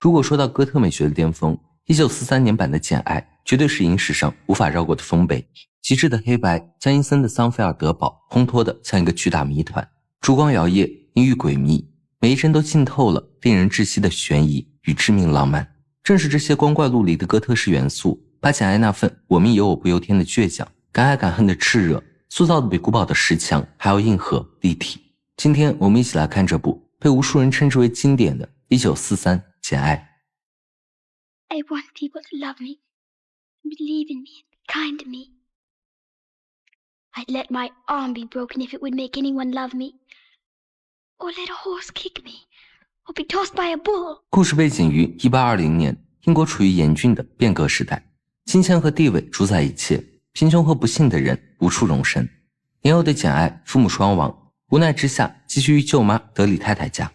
如果说到哥特美学的巅峰，1943年版的《简爱》绝对是影史上无法绕过的丰碑。极致的黑白将阴森的桑菲尔德堡烘托得像一个巨大谜团，烛光摇曳，阴郁诡秘，每一帧都浸透了令人窒息的悬疑与致命浪漫。正是这些光怪陆离的哥特式元素，把简爱那份我命由我不由天的倔强，敢爱敢恨的炽热，塑造的比古堡的石墙还要硬核立体。今天我们一起来看这部被无数人称之为经典的1943简爱。 I want people to love me, believe in me, kind to me. I'd let my arm be broken if it would make anyone love me, or let a horse kick me, or be tossed by a bull. 故事背景于1820年，英国处于严峻的变革时代，金钱和地位主宰一切，贫穷和不幸的人无处容身。年幼的简爱父母双亡，无奈之下寄居于舅妈德里太太家。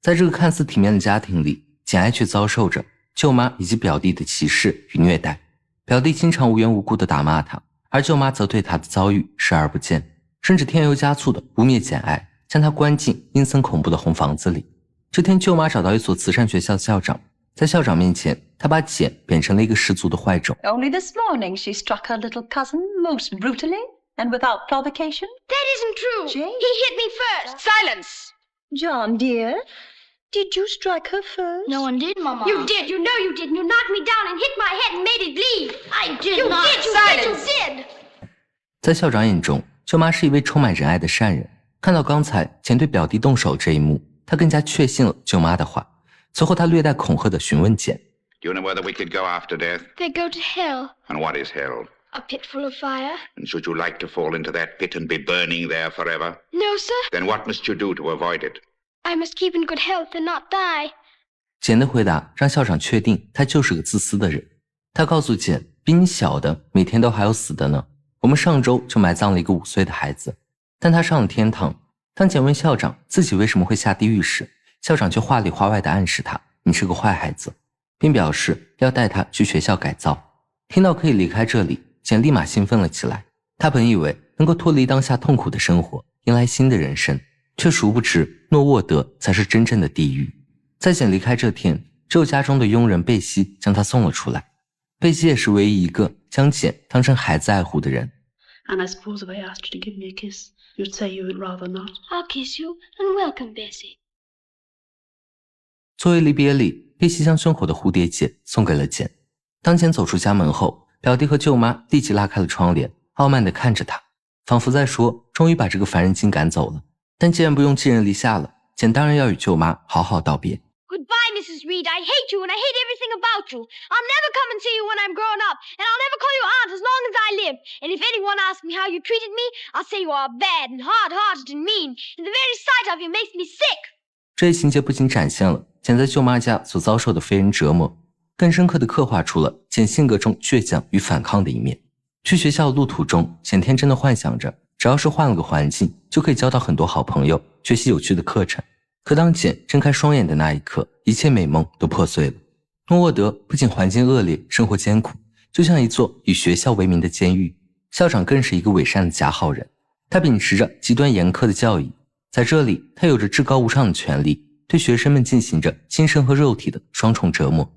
在这个看似体面的家庭里，简爱却遭受着舅妈以及表弟的歧视与虐待。表弟经常无缘无故地打骂他，而舅妈则对他的遭遇视而不见，甚至添油加醋地污蔑简爱，将他关进阴森恐怖的红房子里。这天，舅妈找到一所慈善学校的校长，在校长面前，他把简贬成了一个十足的坏种。 Only this morning she struck her little cousin most brutally and without provocation. That isn't true. Jane? He hit me first. Silence! John, dear, did you strike her first? No one did, Mama. You did. You know you did. You knocked me down and hit my head and made it bleed. I did You not. did. You Silence. did. You did. 在校长眼中，舅妈是一位充满仁爱的善人。看到刚才简对表弟动手这一幕，他更加确信了舅妈的话。随后他略带恐吓地询问简 Do you know where the wicked go after death? They go to hell. And what is hell? A pit full of fire. And should you like to fall into that pit and be burning there forever? No, sir. Then what must you do to avoid it? I must keep in good health and not die. 简的回答让校长确定他就是个自私的人。他告诉简，比你小的每天都还有死的呢，我们上周就埋葬了一个5岁的孩子，但他上了天堂。当简问校长自己为什么会下地狱时，校长却话里话外地暗示他，你是个坏孩子，并表示要带他去学校改造。听到可以离开这里，简立马兴奋了起来。他本以为能够脱离当下痛苦的生活，迎来新的人生，却殊不知诺沃德才是真正的地狱。在简离开这天，只有家中的佣人贝西将他送了出来。贝西也是唯一一个将简当成孩子爱护的人。 And I suppose if I asked you to give me a kiss, you'd say you would rather not. I'll kiss you and welcome, Bessie. 作为离别礼，贝西将胸口的蝴蝶结送给了简。当简走出家门后，表弟和舅妈立即拉开了窗帘，傲慢地看着他，仿佛在说终于把这个烦人精赶走了。但既然不用寄人篱下了，简当然要与舅妈好好道别。 Goodbye, Mrs. Reed. I hate you and I hate everything about you. I'll never come and see you when I'm grown up, and I'll never call you aunt as long as I live. And if anyone asks me how you treated me, I'll say you are bad and hard-hearted and mean, and the very sight of you makes me sick. 这一情节不仅展现了简在舅妈家所遭受的非人折磨，更深刻地刻画出了简性格中倔强与反抗的一面。去学校的路途中，简天真的幻想着只要是换了个环境，就可以交到很多好朋友，学习有趣的课程。可当简睁开双眼的那一刻，一切美梦都破碎了。诺沃德不仅环境恶劣，生活艰苦，就像一座以学校为名的监狱。校长更是一个伪善的假好人，他秉持着极端严苛的教义，在这里他有着至高无上的权利，对学生们进行着精神和肉体的双重折磨。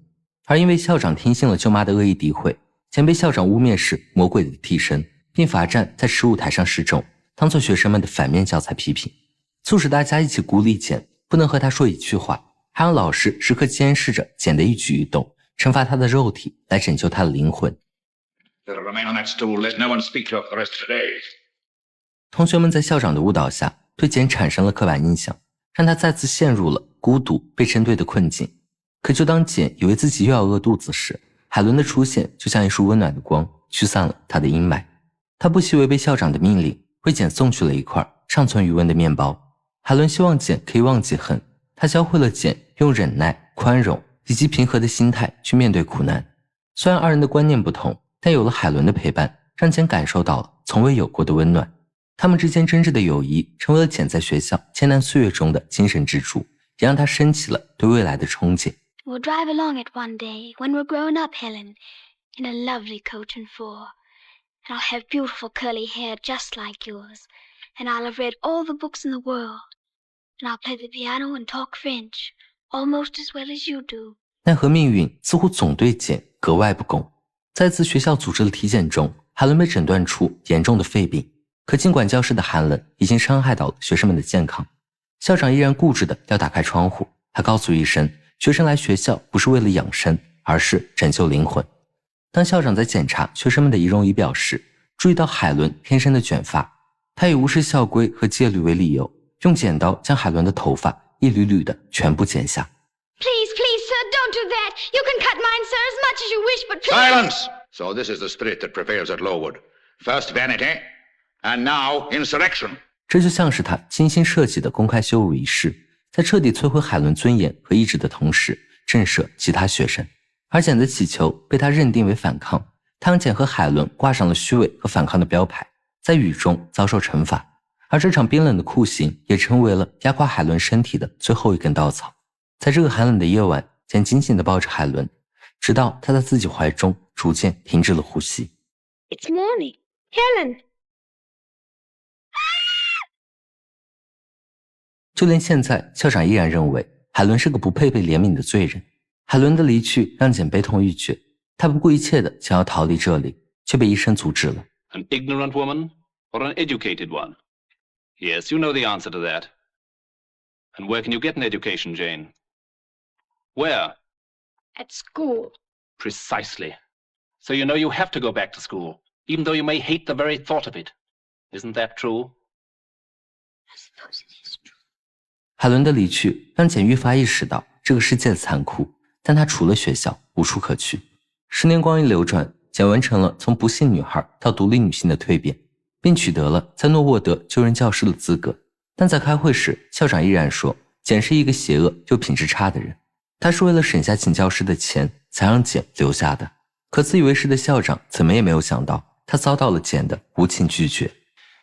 而因为校长听信了舅妈的恶意诋毁，简被校长污蔑是魔鬼的替身，并罚站在实舞台上示众，当作学生们的反面教材批评，促使大家一起孤立简，不能和他说一句话，还让老师时刻监视着简的一举一动，惩罚他的肉体来拯救他的灵魂。 Better remain on that stool. Let no one speak to her for the rest of the day. 同学们在校长的误导下，对简产生了刻板印象，让他再次陷入了孤独被针对的困境。可就当简以为自己又要饿肚子时，海伦的出现就像一束温暖的光，驱散了他的阴霾。他不惜违背校长的命令，为简送去了一块尚存余温的面包。海伦希望简可以忘记恨，他教会了简用忍耐、宽容以及平和的心态去面对苦难。虽然二人的观念不同，但有了海伦的陪伴，让简感受到了从未有过的温暖。他们之间真挚的友谊成为了简在学校艰难岁月中的精神支柱，也让他升起了对未来的憧憬。 We'll drive along it one day when we're grown up, Helen, in a lovely coach and four. And I'll have beautiful curly hair just like yours. And I'll have read all the books in the world. And I'll play the piano and talk French, almost as well as you do. 奈何命运似乎总对简格外不公。在自学校组织的体检中，海伦被诊断出严重的肺病，可尽管教室的寒冷已经伤害到了学生们的健康，校长依然固执的要打开窗户，还告诉医生，学生来学校不是为了养生，而是拯救灵魂。当校长在检查学生们的仪容仪表时，注意到海伦天生的卷发，他以无视校规和戒律为理由，用剪刀将海伦的头发一缕缕的全部剪下。 Please, please, sir, don't do that. You can cut mine, sir, as much as you wish, but please... Silence! So this is the spirit that prevails at Lowood. First vanity, and now insurrection. 这就像是他精心设计的公开羞辱仪式，在彻底摧毁海伦尊严和意志的同时，震慑其他学生。而简的乞求被他认定为反抗，他让简和海伦挂上了虚伪和反抗的标牌，在雨中遭受惩罚。而这场冰冷的酷刑也成为了压垮海伦身体的最后一根稻草。在这个寒冷的夜晚，简紧紧地抱着海伦，直到她在自己怀中逐渐停止了呼吸。 It's morning. Helen! 就连现在，校长依然认为海伦是个不配被怜悯的罪人。海伦的离去让简悲痛欲绝，他不顾一切地想要逃离这里，却被医生阻止了。 An ignorant woman or an educated one? Yes, you know the answer to that. And where can you get an education, Jane? Where? At school. Precisely. So you know you have to go back to school, even though you may hate the very thought of it. Isn't that true? I suppose it is true. 海伦的离去让简愈发意识到这个世界的残酷，但他除了学校无处可去。10年光阴流转，简完成了从不幸女孩到独立女性的蜕变，并取得了在诺沃德就任教师的资格。但在开会时，校长依然说简是一个邪恶又品质差的人，他是为了省下请教师的钱才让简留下的。可自以为是的校长怎么也没有想到，他遭到了简的无情拒绝。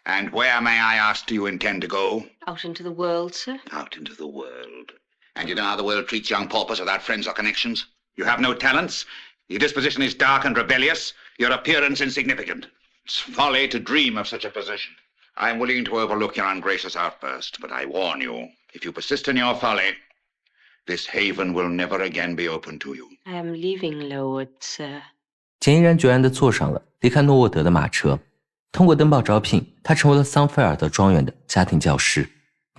And where, may I ask, do you intend to go? Out into the world, sir. Out into the world. And you know how the world treats young paupers without friends or connections? You have no talents. Your disposition is dark and rebellious. Your appearance insignificant. It's folly to dream of such a position. I'm willing to overlook your ungracious outburst, but I warn you, if you persist in your folly, this haven will never again be open to you. I am leaving Lowood, sir. 简毅然决然地坐上了离开诺沃德的马车。通过登报招聘，他成为了桑菲尔德庄园的家庭教师。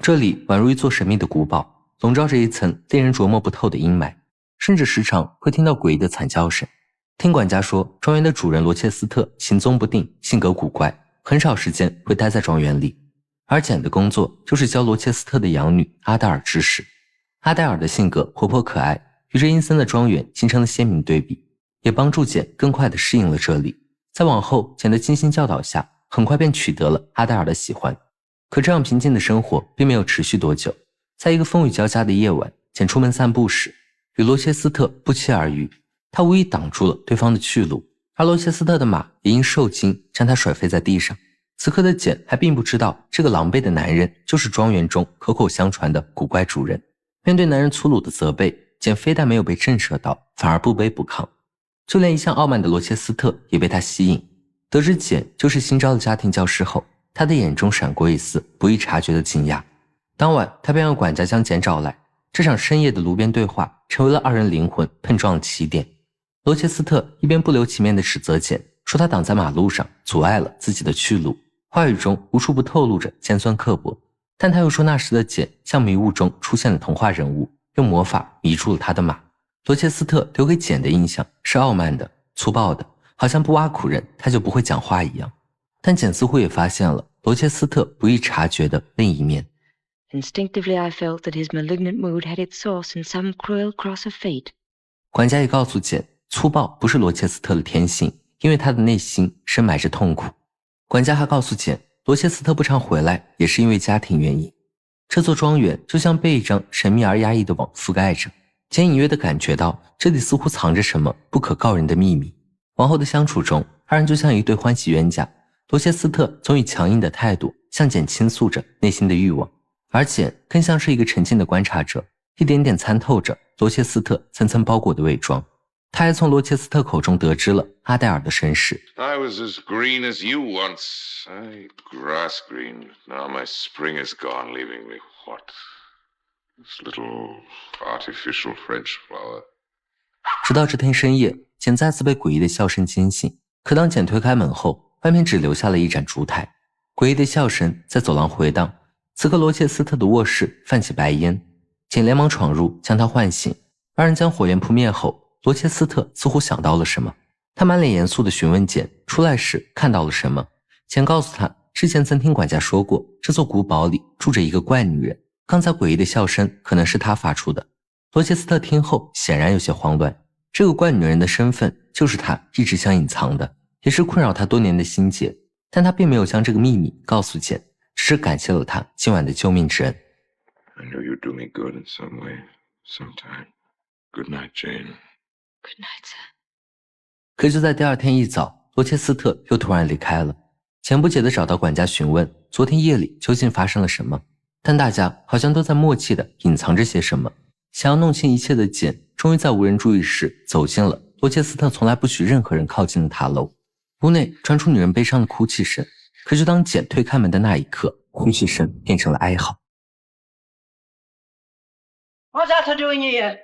这里宛如一座神秘的古堡，笼罩着一层令人琢磨不透的阴霾，甚至时常会听到诡异的惨叫声。听管家说，庄园的主人罗切斯特行踪不定，性格古怪，很少时间会待在庄园里。而简的工作就是教罗切斯特的养女阿黛尔知识。阿黛尔的性格活泼可爱，与这阴森的庄园形成了鲜明对比，也帮助简更快地适应了这里。在往后简的精心教导下，很快便取得了阿黛尔的喜欢。可这样平静的生活并没有持续多久。在一个风雨交加的夜晚，简出门散步时，与罗切斯特不期而遇，他无意挡住了对方的去路，而罗切斯特的马也因受惊将他甩飞在地上。此刻的简还并不知道，这个狼狈的男人就是庄园中口口相传的古怪主人。面对男人粗鲁的责备，简非但没有被震慑到，反而不卑不亢。就连一向傲慢的罗切斯特也被他吸引。得知简就是新招的家庭教师后，他的眼中闪过一丝不易察觉的惊讶。当晚他便让管家将简找来，这场深夜的炉边对话成为了二人灵魂碰撞的起点。罗切斯特一边不留情面地指责简，说他挡在马路上阻碍了自己的去路，话语中无处不透露着尖酸刻薄。但他又说那时的简像迷雾中出现的童话人物，用魔法迷住了他的马。罗切斯特留给简的印象是傲慢的、粗暴的，好像不挖苦人他就不会讲话一样。但简似乎也发现了罗切斯特不易察觉的另一面。Instinctively, I felt that his malignant mood had its source in some cruel cross of fate. 管家也告诉简，粗暴不是罗切斯特的天性，因为他的内心深埋着痛苦。管家还告诉简，罗切斯特不常回来也是因为家庭原因。这座庄园就像被一张神秘而压抑的网覆盖着，简隐约地感觉到这里似乎藏着什么不可告人的秘密。往后的相处中，二人就像一对欢喜冤家。罗切斯特总以强硬的态度向简倾诉着内心的欲望，而简更像是一个沉静的观察者，一点点参透着罗切斯特层层包裹的伪装。他还从罗切斯特口中得知了阿黛尔的身世。 I was as green as you once. I grass green. Now my spring is gone, leaving me what? This little artificial French flower. 直到这天深夜，简再次被诡异的笑声惊醒。可当简推开门后，外面只留下了一盏烛台，诡异的笑声在走廊回荡。此刻罗切斯特的卧室泛起白烟，简连忙闯入将他唤醒。二人将火焰扑灭后，罗切斯特似乎想到了什么，他满脸严肃地询问简出来时看到了什么。简告诉他，之前曾听管家说过，这座古堡里住着一个怪女人，刚才诡异的笑声可能是她发出的。罗切斯特听后显然有些慌乱，这个怪女人的身份就是他一直想隐藏的，也是困扰他多年的心结，但他并没有将这个秘密告诉简，只是感谢了他今晚的救命之恩。 I know you do me good in some way, sometime. Good night, Jane. Good night, sir. 可就在第二天一早，罗切斯特又突然离开了。简不解地找到管家询问昨天夜里究竟发生了什么，但大家好像都在默契地隐藏着些什么。想要弄清一切的简终于在无人注意时走进了罗切斯特从来不许任何人靠近的塔楼。屋内传出女人悲伤的哭泣声，可就当简推开门的那一刻，哭泣声变成了哀嚎。 What's that to doing here?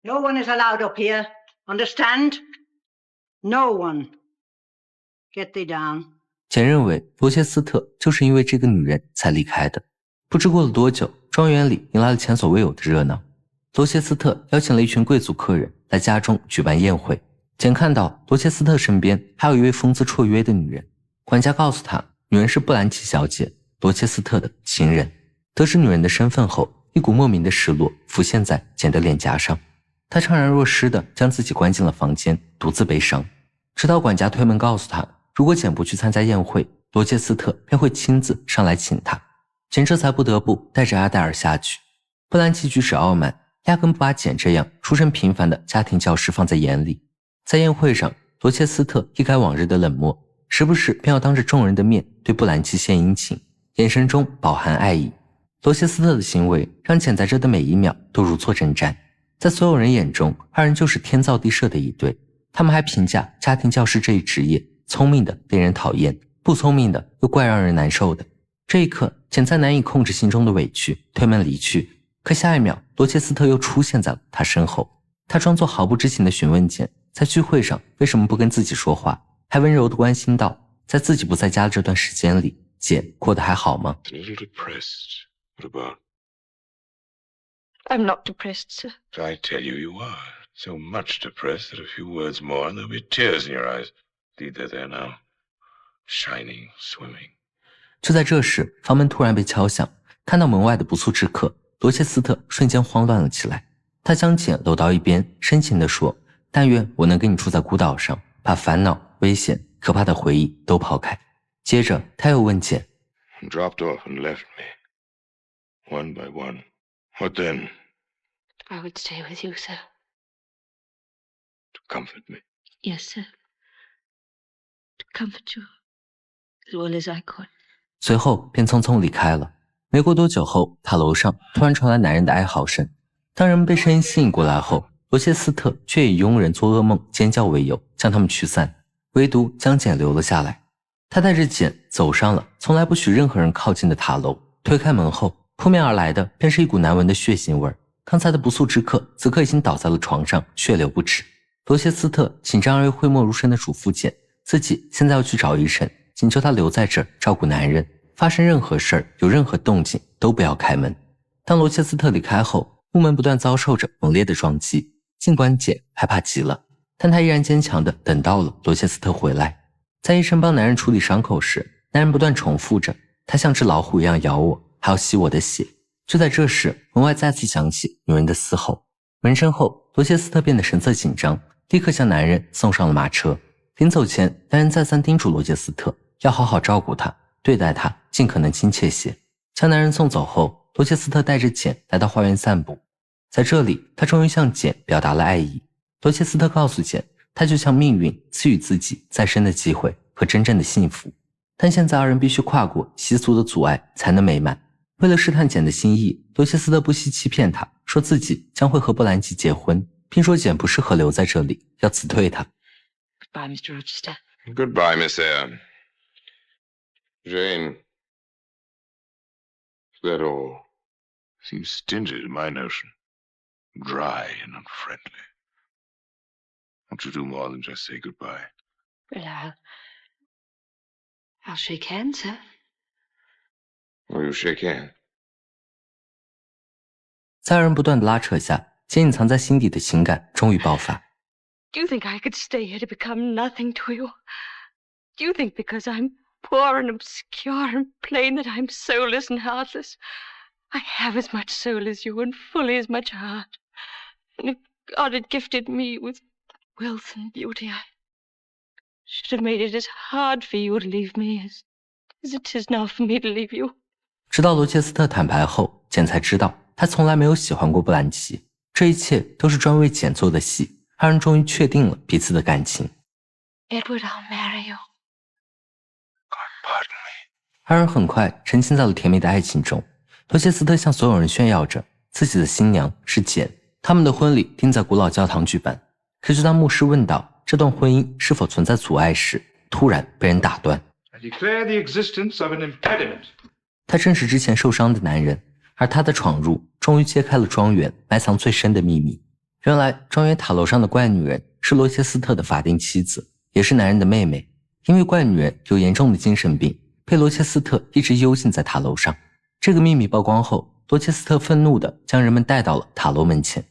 No one is allowed up here. Understand? No one. Get thee down. 简认为罗切斯特就是因为这个女人才离开的。不知过了多久，庄园里迎来了前所未有的热闹。罗切斯特邀请了一群贵族客人来家中举办宴会。简看到罗切斯特身边还有一位风姿绰约的女人，管家告诉他，女人是布兰奇小姐，罗切斯特的情人。得知女人的身份后，一股莫名的失落浮现在简的脸颊上。他怅然若失地将自己关进了房间，独自悲伤。直到管家推门告诉他，如果简不去参加宴会，罗切斯特便会亲自上来请他。简这才不得不带着阿黛尔下去。布兰奇举止傲慢，压根不把简这样出身平凡的家庭教师放在眼里。在宴会上，罗切斯特一改往日的冷漠，时不时便要当着众人的面对布兰奇献殷勤，眼神中饱含爱意。罗切斯特的行为让简在这的每一秒都如坐针毡。在所有人眼中，二人就是天造地设的一对。他们还评价家庭教师这一职业，聪明的令人讨厌，不聪明的又怪让人难受的。这一刻，简再难以控制心中的委屈，推门离去。可下一秒，罗切斯特又出现在了他身后。他装作毫不知情地询问简，在聚会上为什么不跟自己说话，还温柔地关心道，在自己不在家的这段时间里，简过得还好吗？ A little depressed. What about? I'm not depressed, sir. I tell you, you are. So much depressed that a few words more and there'll be tears in your eyes. Indeed, they're there now. Shining, swimming. 就在这时，房门突然被敲响，看到门外的不速之客，罗切斯特瞬间慌乱了起来。他将简搂到一边，深情地说，但愿我能跟你住在孤岛上，把烦恼、危险、可怕的回忆都抛开。接着他又问简， Dropped off and left me. One by one. What then? I would stay with you, sir. To comfort me. Yes, sir. To comfort you as well as I could. 随后便匆匆离开了。没过多久后，塔楼上突然传来男人的哀嚎声。当人们被声音吸引过来后，罗切斯特却以佣人做噩梦尖叫为由将他们驱散，唯独将简留了下来。他带着简走上了从来不许任何人靠近的塔楼，推开门后，扑面而来的便是一股难闻的血腥味。刚才的不速之客此刻已经倒在了床上，血流不止。罗切斯特紧张而又讳莫如深地嘱咐简，自己现在要去找医生，请求他留在这儿照顾男人，发生任何事儿，有任何动静都不要开门。当罗切斯特离开后，木门不断遭受着猛烈的撞击，尽管简害怕极了，但他依然坚强地等到了罗切斯特回来。在医生帮男人处理伤口时，男人不断重复着，他像只老虎一样咬我，还要吸我的血。就在这时，门外再次响起女人的嘶吼。闻声后，罗切斯特变得神色紧张，立刻将男人送上了马车。临走前，男人再三叮嘱罗切斯特要好好照顾他，对待他尽可能亲切些。将男人送走后，罗切斯特带着简来到花园散步。在这里，他终于向简表达了爱意。罗切斯特告诉简，他就像命运赐予自己再生的机会和真正的幸福，但现在二人必须跨过习俗的阻碍才能美满。为了试探简的心意，罗切斯特不惜欺骗他，说自己将会和布兰奇结婚，并说简不适合留在这里，要辞退他。 Goodbye, Mr. Rochester. Goodbye, Miss Eyre. Jane. Is that all? Seems stingy to my notion. dry and unfriendly. Won't you do more than just say goodbye? Well, I'll shake hands, sir. Will you shake hands? 在二人不断的拉扯下，简隐藏在心底的情感终于爆发。Do you think I could stay here to become nothing to you? Do you think because I'm poor and obscure and plain that I'm soulless and heartless? I have as much soul as you and fully as much heart. And if God had gifted me with wealth and beauty, I should have made it as hard for you to leave me as it is now for me to leave you. 直到罗切斯特坦白后，简才知道他从来没有喜欢过布兰奇，这一切都是专为简做的戏。二人终于确定了彼此的感情。Edward, I'll marry you. God pardon me. 二人很快沉浸在了甜蜜的爱情中。罗切斯特向所有人炫耀着自己的新娘是简，他们的婚礼定在古老教堂举办。可就当牧师问到这段婚姻是否存在阻碍时，突然被人打断。I declare the existence of an impediment. 他正是之前受伤的男人，而他的闯入终于揭开了庄园埋藏最深的秘密。原来庄园塔楼上的怪女人是罗切斯特的法定妻子，也是男人的妹妹。因为怪女人有严重的精神病，被罗切斯特一直幽禁在塔楼上。这个秘密曝光后，罗切斯特愤怒地将人们带到了塔楼门前。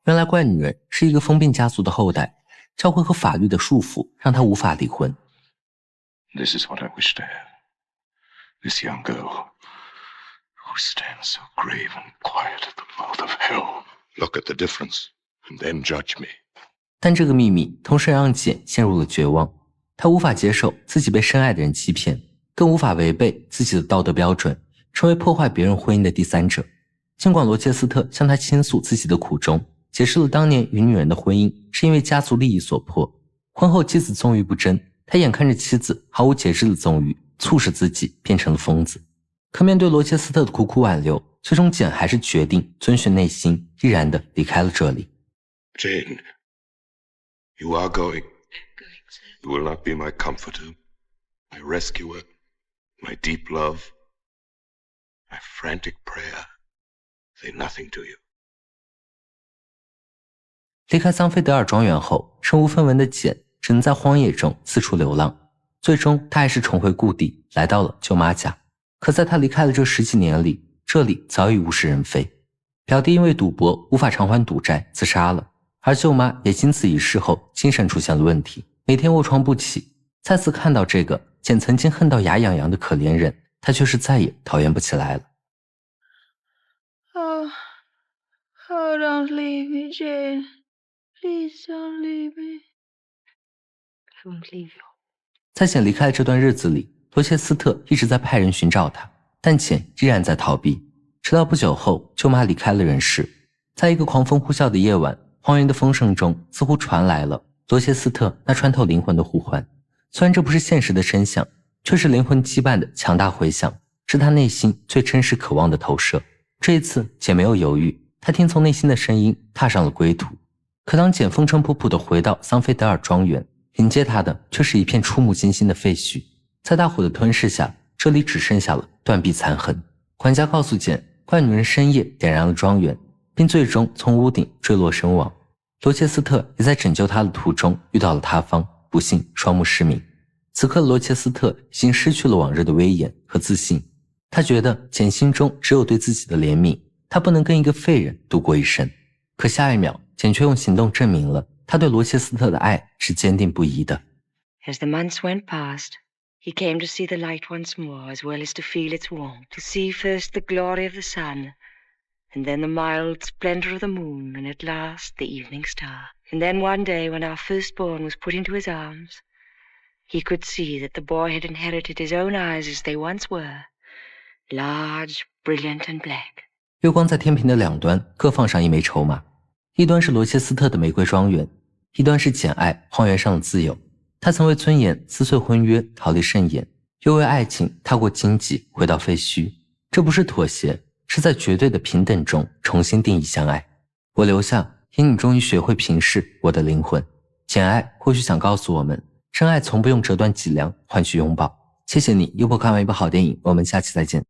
原来怪女人是一个疯病家族的后代，教会和法律的束缚让她无法离婚。 This is what I wish to have. This young girl who stands so grave and quiet at the mouth of hell. Look at the difference, and then judge me. 但这个秘密同时让简陷入了绝望，她无法接受自己被深爱的人欺骗，更无法违背自己的道德标准，成为破坏别人婚姻的第三者。尽管罗切斯特向他倾诉自己的苦衷，解释了当年与女人的婚姻是因为家族利益所迫，婚后妻子纵欲不贞，他眼看着妻子毫无节制的纵欲，促使自己变成了疯子。可面对罗切斯特的苦苦挽留，最终简还是决定遵循内心，毅然地离开了这里。 Jane, you are going. You will not be my comforter, my rescuer, my deep love, my frantic prayer. Say nothing to you. 离开桑菲德尔庄园后，身无分文的简只能在荒野中四处流浪。最终他还是重回故地，来到了舅妈家。可在他离开了这10几年里，这里早已物是人非。表弟因为赌博无法偿还赌债自杀了，而舅妈也经此一事后精神出现了问题，每天卧床不起。再次看到这个简曾经恨到牙痒痒的可怜人，他却是再也讨厌不起来了。 Oh, don't leave me, Jane. Please don't leave me. I won't leave you. 在简离开的这段日子里，罗切斯特一直在派人寻找他，但简依然在逃避。直到不久后，舅妈离开了人世。在一个狂风呼啸的夜晚，荒原的风声中似乎传来了罗切斯特那穿透灵魂的呼唤。虽然这不是现实的声响，却是灵魂羁绊的强大回响，是他内心最真实渴望的投射。这一次简没有犹豫，他听从内心的声音，踏上了归途。可当简风尘仆仆地回到桑菲德尔庄园，迎接他的却是一片触目惊心的废墟。在大火的吞噬下，这里只剩下了断壁残痕。管家告诉简，怪女人深夜点燃了庄园，并最终从屋顶坠落身亡。罗切斯特也在拯救他的途中遇到了塌方，不幸双目失明。此刻的罗切斯特已经失去了往日的威严和自信，他觉得简心中只有对自己的怜悯，他不能跟一个废人度过一生。可下一秒，简却用行动证明了他对罗切斯特的爱是坚定不移的。 As the months went past, he came to see the light once more, as well as to feel its warmth, to see first the glory of the sun, and then the mild splendor of the moon, and at last the evening star. And then one day, when our firstborn was put into his arms, he could see that the boy had inherited his own eyes as they once were, large, brilliant, and black. 月光在天平的两端各放上一枚筹码，一端是罗切斯特的玫瑰庄园，一端是简爱荒原上的自由。他曾为尊严撕碎婚约，逃离盛宴，又为爱情踏过荆棘，回到废墟。这不是妥协，是在绝对的平等中重新定义相爱。我留下，因你终于学会平视我的灵魂。简爱或许想告诉我们，真爱从不用折断脊梁换取拥抱。谢谢你又陪我看完一部好电影，我们下期再见。